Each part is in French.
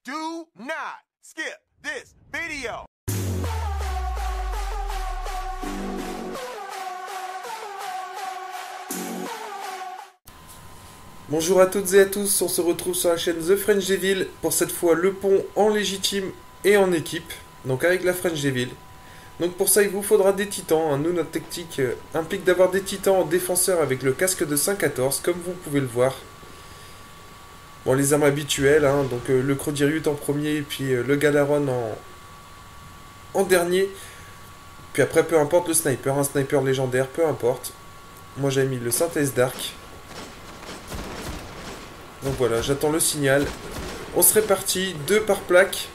Do not skip this video. Bonjour à toutes et à tous, on se retrouve sur la chaîne The French Devil pour cette fois le pont en légitime et en équipe, donc avec la French Devil. Donc pour ça il vous faudra des titans, hein. Nous notre tactique implique d'avoir des titans en défenseur avec le casque de 5-14 comme vous pouvez le voir. Bon, les armes habituelles, hein, donc le Crodirut en premier et puis le Galaron en dernier. Puis après peu importe le sniper, un sniper légendaire, peu importe. Moi j'ai mis le Synthèse Dark. Donc voilà, j'attends le signal. On se répartit, 2 par plaque.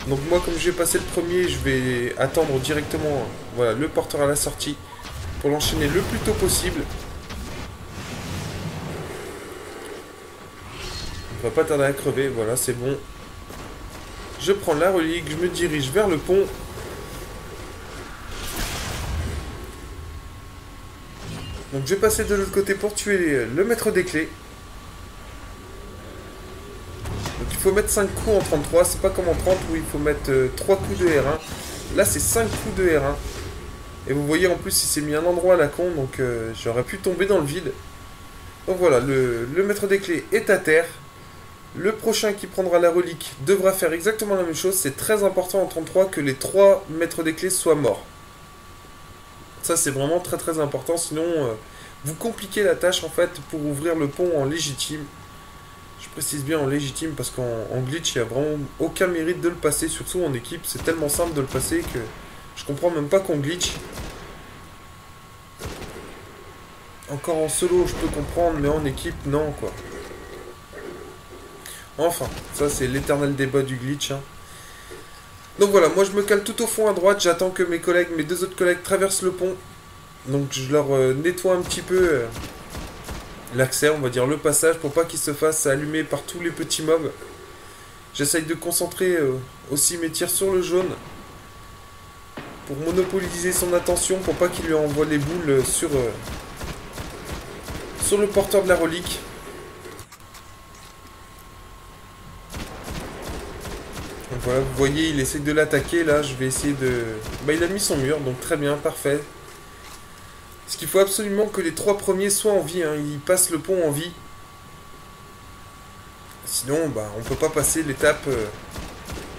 Donc moi, comme je vais passer le premier, je vais attendre directement voilà, le porteur à la sortie pour l'enchaîner le plus tôt possible. On va pas tarder à crever, voilà, c'est bon. Je prends la relique, je me dirige vers le pont. Donc je vais passer de l'autre côté pour tuer le maître des clés. Donc il faut mettre 5 coups en 33, c'est pas comme en 30 où il faut mettre 3 coups de R1. Là c'est 5 coups de R1. Et vous voyez en plus il s'est mis un endroit à la con, donc j'aurais pu tomber dans le vide. Donc voilà, le maître des clés est à terre. Le prochain qui prendra la relique devra faire exactement la même chose. C'est très important en 33 que les 3 maîtres des clés soient morts. Ça c'est vraiment très très important, sinon vous compliquez la tâche en fait pour ouvrir le pont en légitime. Je précise bien en légitime parce qu'en glitch, il n'y a vraiment aucun mérite de le passer, surtout en équipe. C'est tellement simple de le passer que je comprends même pas qu'on glitch. Encore en solo, je peux comprendre, mais en équipe, non, quoi. Enfin, ça c'est l'éternel débat du glitch. Hein. Donc voilà, moi je me cale tout au fond à droite. J'attends que mes collègues, mes 2 autres collègues traversent le pont. Donc je leur nettoie un petit peu... l'accès, on va dire le passage, pour pas qu'il se fasse allumer par tous les petits mobs. J'essaye de concentrer aussi mes tirs sur le jaune pour monopoliser son attention, pour pas qu'il lui envoie les boules sur le porteur de la relique. Donc voilà, vous voyez, il essaie de l'attaquer, là je vais essayer de... Bah il a mis son mur, donc très bien, parfait. Parce qu'il faut absolument que les 3 premiers soient en vie, hein. Ils passent le pont en vie. Sinon, bah, on peut pas passer l'étape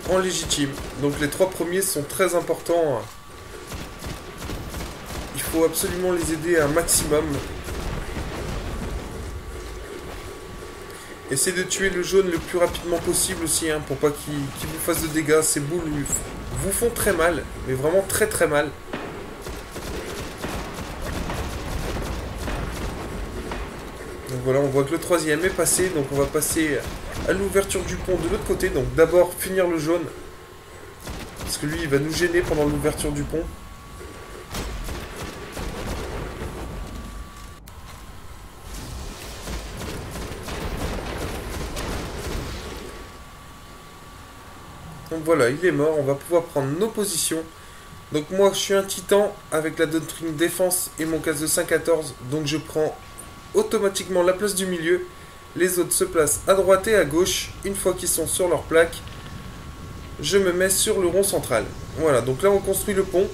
en légitime. Donc les 3 premiers sont très importants. Il faut absolument les aider un maximum. Essayez de tuer le jaune le plus rapidement possible aussi, hein, pour pas qu'il vous fasse de dégâts. Ces boules vous font très mal, mais vraiment très très mal. Donc voilà, on voit que le 3e est passé, donc on va passer à l'ouverture du pont de l'autre côté. Donc d'abord finir le jaune, parce que lui il va nous gêner pendant l'ouverture du pont. Donc voilà, il est mort, on va pouvoir prendre nos positions. Donc moi je suis un titan avec la doctrine défense et mon casque de 5-14, donc je prends automatiquement la place du milieu. Les autres se placent à droite et à gauche. Une fois qu'ils sont sur leur plaque, je me mets sur le rond central. Voilà, donc là on construit le pont.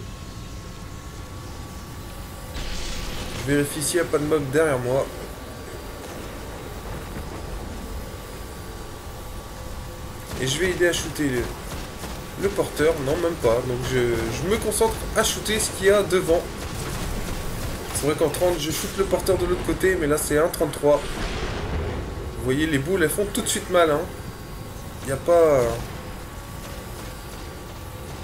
Je vérifie s'il n'y a pas de mob derrière moi. Et je vais aider à shooter le porteur. Non, même pas. Donc je me concentre à shooter ce qu'il y a devant. C'est vrai qu'en 30, je shoot le porteur de l'autre côté, mais là c'est 1,33. Vous voyez, les boules, elles font tout de suite mal. Hein. Il n'y a pas...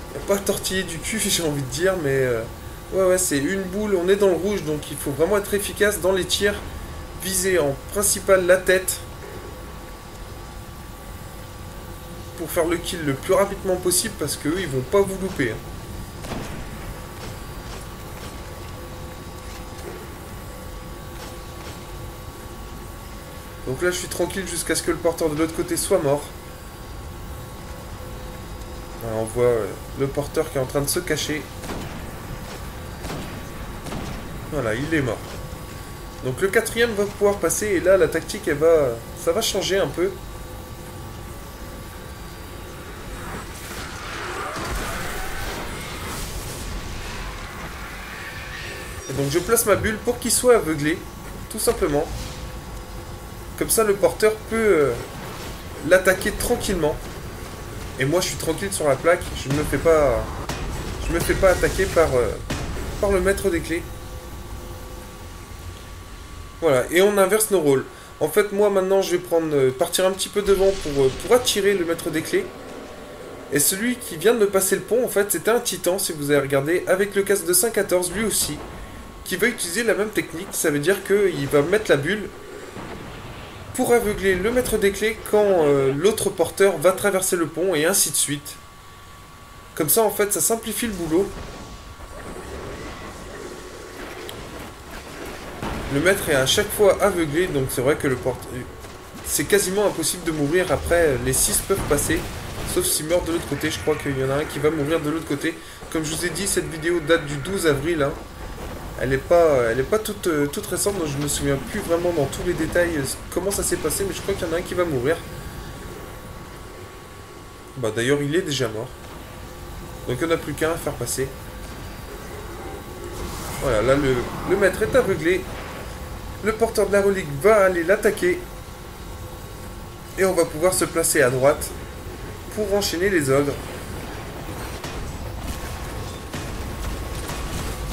Il n'y a pas tortiller du cul, j'ai envie de dire, mais... Ouais, c'est une boule, on est dans le rouge, donc il faut vraiment être efficace dans les tirs. Viser en principal la tête. Pour faire le kill le plus rapidement possible, parce qu'eux, ils vont pas vous louper. Hein. Donc là je suis tranquille jusqu'à ce que le porteur de l'autre côté soit mort. Alors, on voit le porteur qui est en train de se cacher. Voilà, il est mort. Donc le 4e va pouvoir passer et là la tactique ça va changer un peu. Donc je place ma bulle pour qu'il soit aveuglé, tout simplement. Comme ça le porteur peut l'attaquer tranquillement. Et moi je suis tranquille sur la plaque, je ne me fais pas attaquer par le maître des clés. Voilà, et on inverse nos rôles. En fait, moi, maintenant, je vais partir un petit peu devant pour attirer le maître des clés. Et celui qui vient de passer le pont, en fait, c'était un titan, si vous avez regardé, avec le casque de 514, lui aussi, qui va utiliser la même technique. Ça veut dire qu'il va mettre la bulle pour aveugler le maître des clés quand l'autre porteur va traverser le pont, et ainsi de suite. Comme ça, en fait, ça simplifie le boulot. Le maître est à chaque fois aveuglé, donc c'est vrai que c'est quasiment impossible de mourir. Après, les 6 peuvent passer, sauf s'ils meurent de l'autre côté. Je crois qu'il y en a un qui va mourir de l'autre côté. Comme je vous ai dit, cette vidéo date du 12 avril. Hein. Elle n'est pas toute récente, donc je me souviens plus vraiment dans tous les détails comment ça s'est passé, mais je crois qu'il y en a un qui va mourir. Bah d'ailleurs, il est déjà mort. Donc il n'y en a plus qu'un à faire passer. Voilà, là le maître est aveuglé. Le porteur de la relique va aller l'attaquer. Et on va pouvoir se placer à droite pour enchaîner les ogres.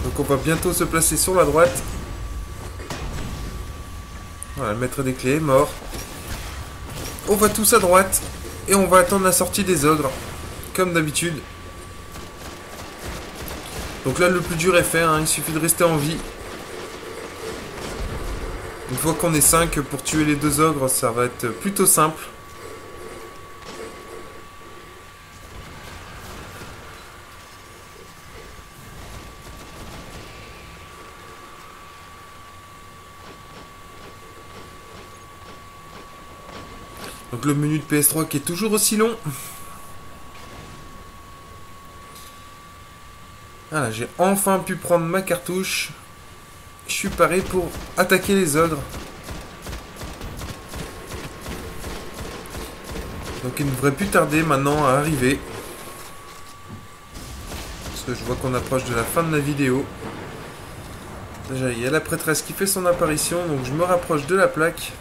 Donc on va bientôt se placer sur la droite. Voilà, le maître des clés est mort. On va tous à droite. Et on va attendre la sortie des ogres. Comme d'habitude. Donc là le plus dur est fait, hein, il suffit de rester en vie. Une fois qu'on est 5, pour tuer les 2 ogres, ça va être plutôt simple. Donc le menu de PS3 qui est toujours aussi long. Voilà, j'ai enfin pu prendre ma cartouche. Je suis paré pour attaquer les ogres. Donc il ne devrait plus tarder maintenant à arriver. Parce que je vois qu'on approche de la fin de la vidéo. Déjà il y a la prêtresse qui fait son apparition. Donc je me rapproche de la plaque.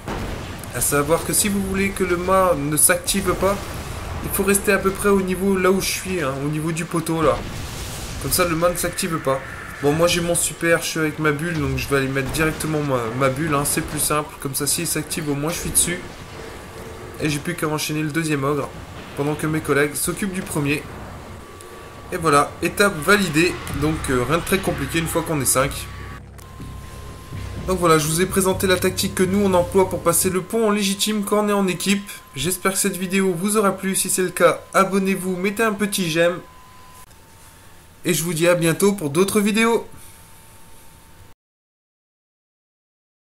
À savoir que si vous voulez que le mât ne s'active pas, il faut rester à peu près au niveau là où je suis, hein, au niveau du poteau là. Comme ça le mât ne s'active pas. Bon, moi j'ai mon super, je suis avec ma bulle, donc je vais aller mettre directement ma bulle, hein, c'est plus simple. Comme ça, s'il s'active, au moins je suis dessus. Et j'ai plus qu'à enchaîner le 2e ogre, pendant que mes collègues s'occupent du premier. Et voilà, étape validée, donc rien de très compliqué une fois qu'on est 5. Donc voilà, je vous ai présenté la tactique que nous on emploie pour passer le pont en légitime quand on est en équipe. J'espère que cette vidéo vous aura plu, si c'est le cas, abonnez-vous, mettez un petit j'aime. Et je vous dis à bientôt pour d'autres vidéos.